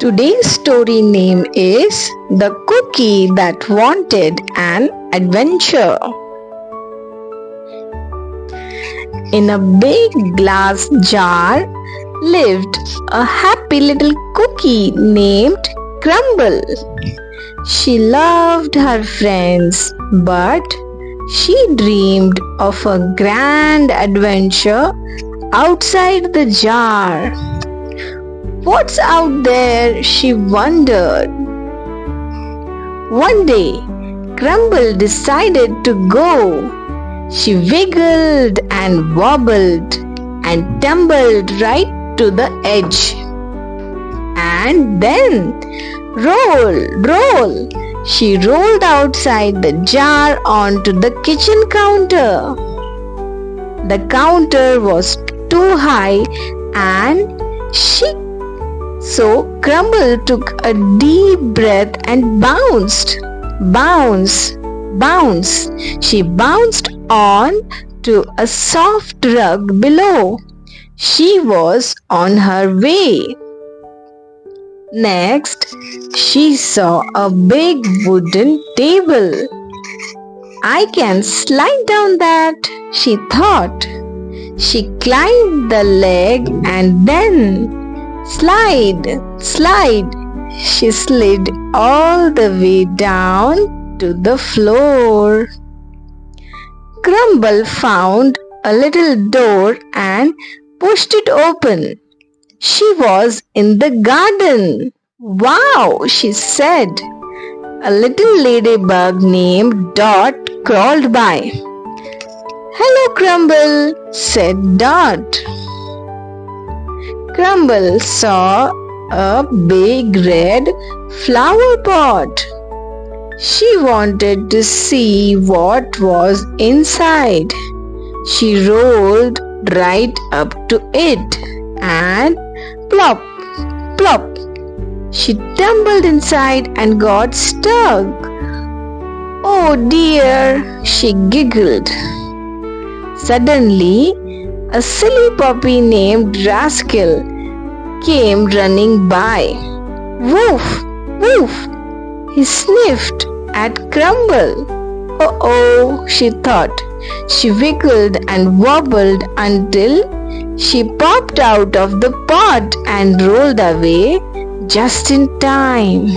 Today's story name is The Cookie That Wanted an Adventure. In a big glass jar lived a happy little cookie named Crumble. She loved her friends, but she dreamed of a grand adventure outside the jar. What's out there? She wondered. One day, Crumble decided to go. She wiggled and wobbled and tumbled right to the edge. And then, roll! She rolled outside the jar onto the kitchen counter. The counter was too high and so Crumble took a deep breath and bounced. She bounced on to a soft rug below. She was on her way. Next, she saw a big wooden table. I can slide down that, she thought. She climbed the leg and then slide. She slid all the way down to the floor. Crumble found a little door and pushed it open. She was in the garden. Wow, she said. A little ladybug named Dot crawled by. Hello, Crumble, said Dot. Crumble saw a big red flower pot. She wanted to see what was inside. She rolled right up to it and plop. She tumbled inside and got stuck. Oh dear, she giggled. Suddenly, a silly puppy named Rascal came running by. Woof! He sniffed at Crumble. Oh, she thought. She wiggled and wobbled until she popped out of the pot and rolled away just in time.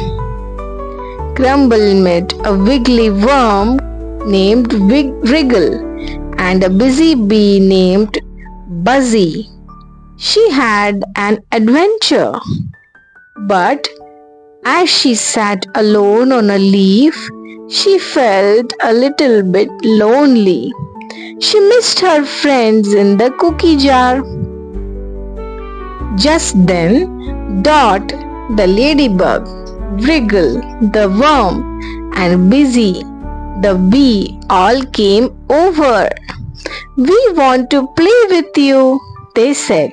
Crumble met a wiggly worm named Wriggle and a busy bee named Buzzy. She had an adventure. But as she sat alone on a leaf, she felt a little bit lonely. She missed her friends in the cookie jar. Just then, Dot, the ladybug, Wriggle, the worm, and Busy, the bee, all came over. We want to play with you, they said.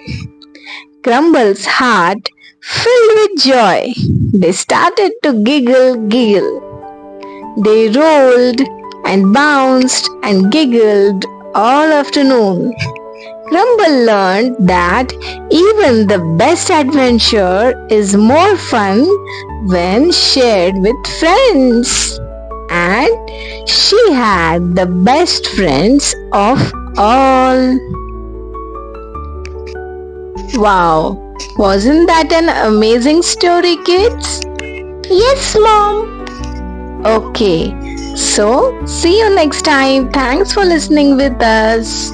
Crumble's heart filled with joy. They started to giggle. They rolled and bounced and giggled all afternoon. Crumble learned that even the best adventure is more fun when shared with friends. And she had the best friends of all. Wow, wasn't that an amazing story, kids? Yes, Mom. Okay, so see you next time. Thanks for listening with us.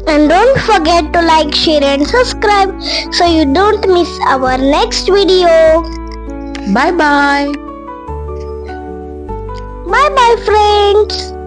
And don't forget to like, share and subscribe so you don't miss our next video. Bye-bye. Bye-bye, friends.